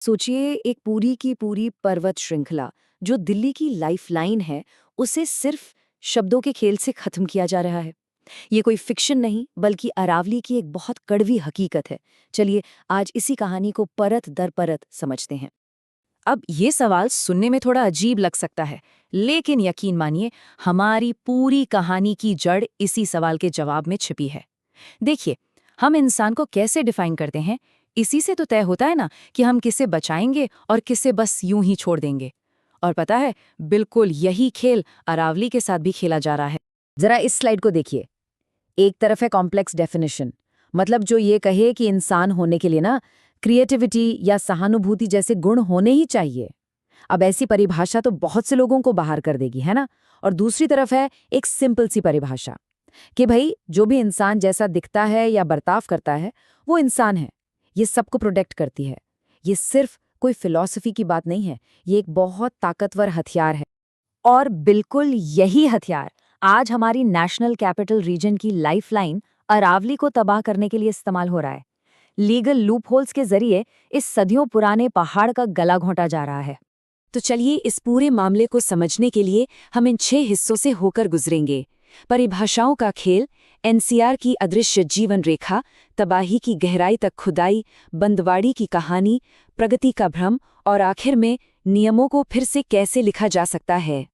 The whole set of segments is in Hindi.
सोचिए एक पूरी की पूरी पर्वत श्रृंखला जो दिल्ली की लाइफलाइन है, उसे सिर्फ शब्दों के खेल से खत्म किया जा रहा है। ये कोई फिक्शन नहीं बल्कि अरावली की एक बहुत कड़वी हकीकत है। चलिए आज इसी कहानी को परत दर परत समझते हैं। अब ये सवाल सुनने में थोड़ा अजीब लग सकता है, लेकिन यकीन मानिए हमारी पूरी कहानी की जड़ इसी सवाल के जवाब में छिपी है। देखिए, हम इंसान को कैसे डिफाइन करते हैं, इसी से तो तय होता है ना कि हम किसे बचाएंगे और किसे बस यूं ही छोड़ देंगे। और पता है, बिल्कुल यही खेल अरावली के साथ भी खेला जा रहा है। जरा इस स्लाइड को देखिए। एक तरफ है कॉम्प्लेक्स डेफिनेशन, मतलब जो ये कहे कि इंसान होने के लिए ना क्रिएटिविटी या सहानुभूति जैसे गुण होने ही चाहिए। अब ऐसी परिभाषा तो बहुत से लोगों को बाहर कर देगी, है ना। और दूसरी तरफ है एक सिंपल सी परिभाषा कि भाई जो भी इंसान जैसा दिखता है या बर्ताव करता है वो इंसान है। ये सबको प्रोटेक्ट करती है। ये सिर्फ कोई फिलॉसफी की बात नहीं है, ये एक बहुत ताकतवर हथियार है। और बिल्कुल यही हथियार आज हमारी नेशनल कैपिटल रीजन की लाइफलाइन अरावली को तबाह करने के लिए इस्तेमाल हो रहा है। लीगल लूपहोल्स के जरिए इस सदियों पुराने पहाड़ का गला घोंटा जा रहा है। तो चलिए इस पूरे मामले को समझने के लिए हम इन 6 हिस्सों से होकर गुजरेंगे। परिभाषाओं का खेल, एनसीआर की अदृश्य जीवन रेखा, तबाही की गहराई तक खुदाई, बंदवाड़ी की कहानी, प्रगति का भ्रम और आखिर में नियमों को फिर से कैसे लिखा जा सकता है।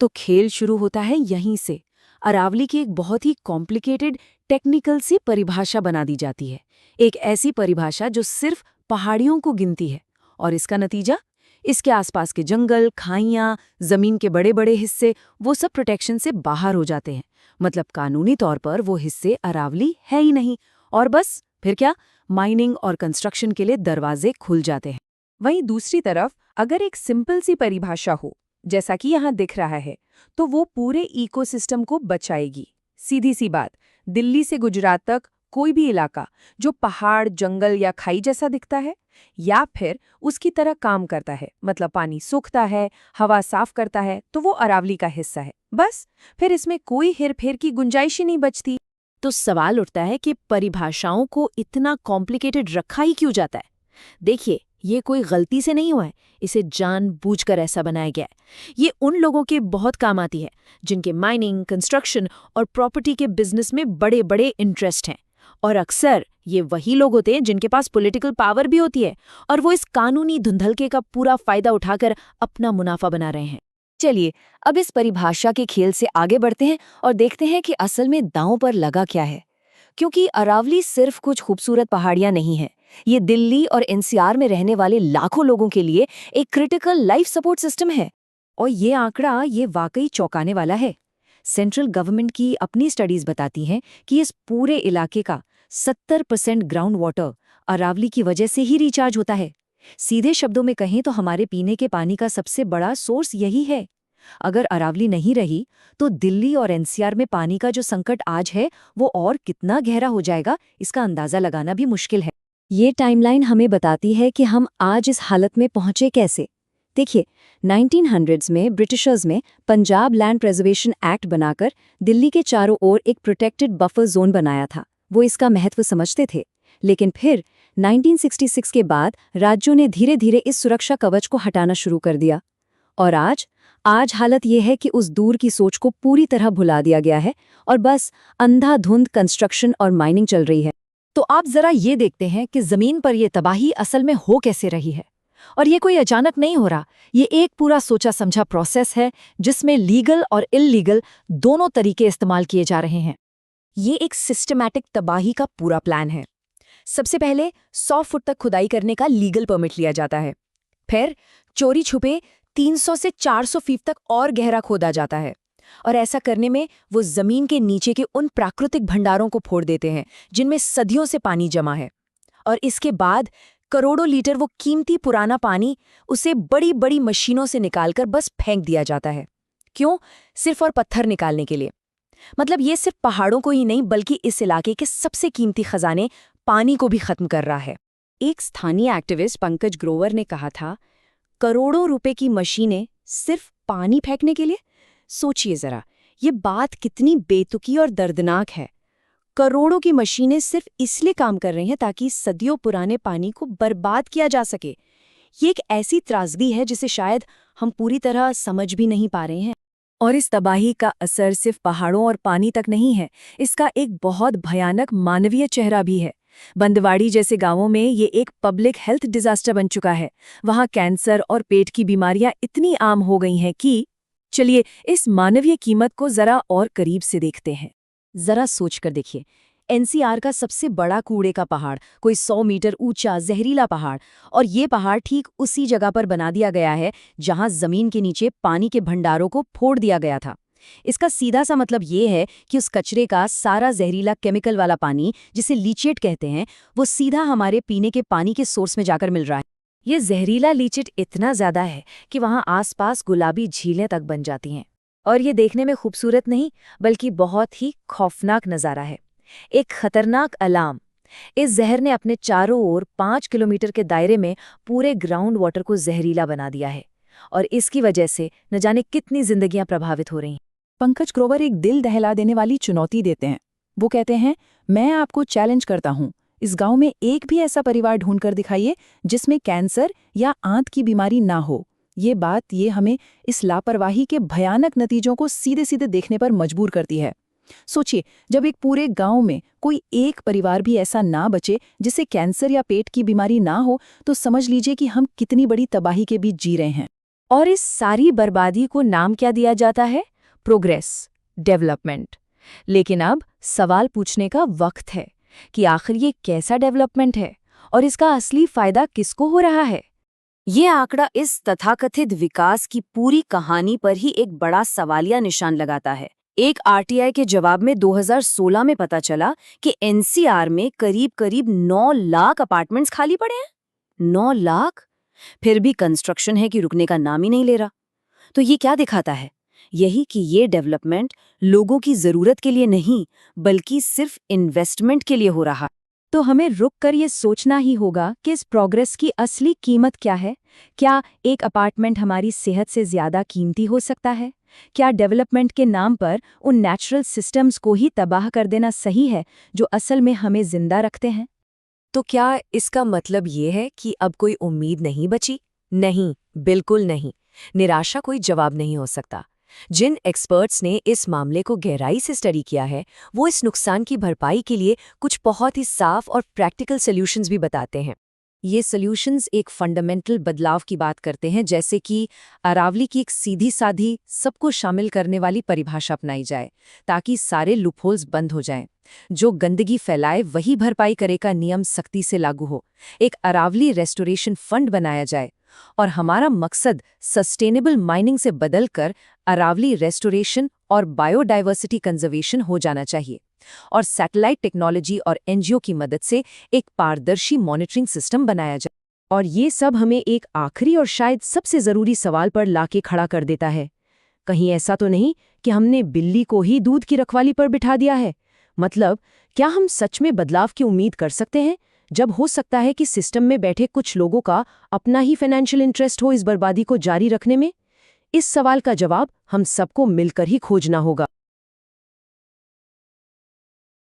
तो खेल शुरू होता है यहीं से। अरावली की एक बहुत ही कॉम्प्लिकेटेड टेक्निकल सी परिभाषा बना दी जाती है। एक ऐसी परिभाषा जो सिर्फ पहाड़ियों को गिनती है। और इसका नतीजा, इसके आसपास के जंगल, खाइयां, जमीन के बड़े बड़े हिस्से, वो सब प्रोटेक्शन से बाहर हो जाते हैं। मतलब कानूनी तौर पर वो हिस्से अरावली है ही नहीं। और बस फिर क्या, माइनिंग और कंस्ट्रक्शन के लिए दरवाजे खुल जाते हैं। वहीं दूसरी तरफ अगर एक सिंपल सी परिभाषा हो, जैसा कि यहाँ दिख रहा है, तो वो पूरे इकोसिस्टम को बचाएगी। सीधी सी बात, दिल्ली से गुजरात तक कोई भी इलाका जो पहाड़, जंगल या खाई जैसा दिखता है या फिर उसकी तरह काम करता है, मतलब पानी सूखता है, हवा साफ करता है, तो वो अरावली का हिस्सा है। बस फिर इसमें कोई हेरफेर की गुंजाइश ही नहीं बचती। तो सवाल उठता है कि परिभाषाओं को इतना कॉम्प्लिकेटेड रखा ही क्यों जाता है। देखिए, ये कोई गलती से नहीं हुआ है, इसे जानबूझकर ऐसा बनाया गया है। ये उन लोगों के बहुत काम आती है जिनके माइनिंग, कंस्ट्रक्शन और प्रॉपर्टी के बिजनेस में बड़े बड़े इंटरेस्ट हैं। और अक्सर ये वही लोग होते हैं जिनके पास पॉलिटिकल पावर भी होती है, और वो इस कानूनी धुंधलके का पूरा फायदा उठाकर अपना मुनाफा बना रहे हैं। चलिए अब इस परिभाषा के खेल से आगे बढ़ते हैं और देखते हैं कि असल में दांव पर लगा क्या है। क्योंकि अरावली सिर्फ कुछ खूबसूरत पहाड़ियां नहीं है, ये दिल्ली और एनसीआर में रहने वाले लाखों लोगों के लिए एक क्रिटिकल लाइफ सपोर्ट सिस्टम है। और ये आंकड़ा ये वाकई चौंकाने वाला है। सेंट्रल गवर्नमेंट की अपनी स्टडीज बताती हैं कि इस पूरे इलाके का 70% ग्राउंड वाटर अरावली की वजह से ही रिचार्ज होता है। सीधे शब्दों में कहें तो हमारे पीने के पानी का सबसे बड़ा सोर्स यही है। अगर अरावली नहीं रही तो दिल्ली और एनसीआर में पानी का जो संकट आज है वो और कितना गहरा हो जाएगा, इसका अंदाजा लगाना भी मुश्किल है। ये टाइमलाइन हमें बताती है कि हम आज इस हालत में पहुंचे कैसे। देखिए, 1900s में ब्रिटिशर्स में पंजाब लैंड प्रिजर्वेशन एक्ट बनाकर दिल्ली के चारों ओर एक प्रोटेक्टेड बफर जोन बनाया था। वो इसका महत्व समझते थे। लेकिन फिर 1966 के बाद राज्यों ने धीरे धीरे इस सुरक्षा कवच को हटाना शुरू कर दिया। और आज हालत यह है कि उस दूर की सोच को पूरी तरह भुला दिया गया है और बस अंधाधुंध कंस्ट्रक्शन और माइनिंग चल रही है। तो आप जरा ये देखते हैं कि जमीन पर यह तबाही असल में हो कैसे रही है। और ये कोई अचानक नहीं हो रहा, ये एक पूरा सोचा समझा प्रोसेस है जिसमें लीगल और इल्लीगल दोनों तरीके इस्तेमाल किए जा रहे हैं। ये एक सिस्टमैटिक तबाही का पूरा प्लान है। सबसे पहले 100 फुट तक खुदाई करने का लीगल परमिट लिया जाता है। फिर चोरी छुपे 300 से 400 फीट तक और गहरा खोदा जाता है। और ऐसा करने में वो जमीन के नीचे के उन प्राकृतिक भंडारों को फोड़ देते हैं जिनमें सदियों से पानी जमा है। और इसके बाद करोड़ों लीटर वो कीमती पुराना पानी उसे बड़ी बड़ी मशीनों से निकालकर बस फेंक दिया जाता है। क्यों? सिर्फ और पत्थर निकालने के लिए। मतलब ये सिर्फ पहाड़ों को ही नहीं बल्कि इस इलाके के सबसे कीमती खजाने पानी को भी खत्म कर रहा है। एक स्थानीय एक्टिविस्ट पंकज ग्रोवर ने कहा था, करोड़ों रुपए की मशीनें सिर्फ पानी फेंकने के लिए? सोचिए जरा, ये बात कितनी बेतुकी और दर्दनाक है। करोड़ों की मशीनें सिर्फ इसलिए काम कर रही हैं ताकि सदियों पुराने पानी को बर्बाद किया जा सके। ये एक ऐसी त्रासदी है जिसे शायद हम पूरी तरह समझ भी नहीं पा रहे हैं। और इस तबाही का असर सिर्फ पहाड़ों और पानी तक नहीं है, इसका एक बहुत भयानक मानवीय चेहरा भी है। बंदवाड़ी जैसे गांवों में ये एक पब्लिक हेल्थ डिजास्टर बन चुका है। वहां कैंसर और पेट की बीमारियां इतनी आम हो गई हैं कि चलिए इस मानवीय कीमत को जरा और करीब से देखते हैं। जरा सोचकर देखिए, एनसीआर का सबसे बड़ा कूड़े का पहाड़, कोई 100 मीटर ऊंचा जहरीला पहाड़, और ये पहाड़ ठीक उसी जगह पर बना दिया गया है जहां जमीन के नीचे पानी के भंडारों को फोड़ दिया गया था। इसका सीधा सा मतलब ये है कि उस कचरे का सारा जहरीला केमिकल वाला पानी, जिसे लीचेट कहते हैं, वो सीधा हमारे पीने के पानी के सोर्स में जाकर मिल रहा है। ये जहरीला लीचेट इतना ज्यादा है कि वहां आसपास गुलाबी झीलें तक बन जाती हैं। और ये देखने में खूबसूरत नहीं, बल्कि बहुत ही खौफनाक नज़ारा है, एक खतरनाक अलार्म। इस जहर ने अपने चारों ओर 5 किलोमीटर के दायरे में पूरे ग्राउंड वाटर को जहरीला बना दिया है, और इसकी वजह से न जाने कितनी जिंदगियां प्रभावित हो रही हैं। पंकज ग्रोवर एक दिल दहला देने वाली चुनौती देते हैं। वो कहते हैं, मैं आपको चैलेंज करता हूं, इस गांव में एक भी ऐसा परिवार ढूंढकर दिखाइए जिसमें कैंसर या आंत की बीमारी ना हो। ये हमें इस लापरवाही के भयानक नतीजों को सीधे सीधे देखने पर मजबूर करती है। सोचिए, जब एक पूरे गांव में कोई एक परिवार भी ऐसा ना बचे जिसे कैंसर या पेट की बीमारी ना हो, तो समझ लीजिए कि हम कितनी बड़ी तबाही के बीच जी रहे हैं। और इस सारी बर्बादी को नाम क्या दिया जाता है? Progress, development. लेकिन अब सवाल पूछने का वक्त है कि आखिर ये कैसा डेवलपमेंट है और इसका असली फायदा किसको हो रहा है? ये आंकड़ा इस तथाकथित विकास की पूरी कहानी पर ही एक बड़ा सवालिया निशान लगाता है। एक आरटीआई के जवाब में 2016 में पता चला कि एनसीआर में करीब 9 लाख अपार्टमेंट्स खाली पड़े हैं। 9 लाख? फिर भी कंस्ट्रक्शन है कि रुकने का नाम ही नहीं ले रहा। तो ये क्या दिखाता है? यही कि ये डेवलपमेंट लोगों की जरूरत के लिए नहीं, बल्कि सिर्फ इन्वेस्टमेंट के लिए हो रहा है। तो हमें रुककर ये सोचना ही होगा कि इस प्रोग्रेस की असली कीमत क्या है। क्या एक अपार्टमेंट हमारी सेहत से ज्यादा कीमती हो सकता है? क्या डेवलपमेंट के नाम पर उन नेचुरल सिस्टम्स को ही तबाह कर देना सही है जो असल में हमें जिंदा रखते हैं? तो क्या इसका मतलब ये है कि अब कोई उम्मीद नहीं बची? नहीं, बिल्कुल नहीं। निराशा कोई जवाब नहीं हो सकता। जिन एक्सपर्ट्स ने इस मामले को गहराई से स्टडी किया है, वो इस नुकसान की भरपाई के लिए कुछ बहुत ही साफ और प्रैक्टिकल सॉल्यूशंस भी बताते हैं। ये सॉल्यूशंस एक फंडामेंटल बदलाव की बात करते हैं, जैसे कि अरावली की एक सीधी साधी सबको शामिल करने वाली परिभाषा अपनाई जाए ताकि सारे लूपहोल्स बंद हो जाएं। जो गंदगी फैलाए वही भरपाई करे का नियम सख्ती से लागू हो। एक अरावली रेस्टोरेशन फंड बनाया जाए और हमारा मकसद सस्टेनेबल माइनिंग से बदलकर अरावली रेस्टोरेशन और बायोडाइवर्सिटी कंजर्वेशन हो जाना चाहिए। और सैटेलाइट टेक्नोलॉजी और एनजीओ की मदद से एक पारदर्शी मॉनिटरिंग सिस्टम बनाया जाए। और ये सब हमें एक आखिरी और शायद सबसे जरूरी सवाल पर लाके खड़ा कर देता है। कहीं ऐसा तो नहीं कि हमने बिल्ली को ही दूध की रखवाली पर बिठा दिया है? मतलब, क्या हम सच में बदलाव की उम्मीद कर सकते हैं जब हो सकता है कि सिस्टम में बैठे कुछ लोगों का अपना ही फाइनेंशियल इंटरेस्ट हो इस बर्बादी को जारी रखने में? इस सवाल का जवाब हम सबको मिलकर ही खोजना होगा।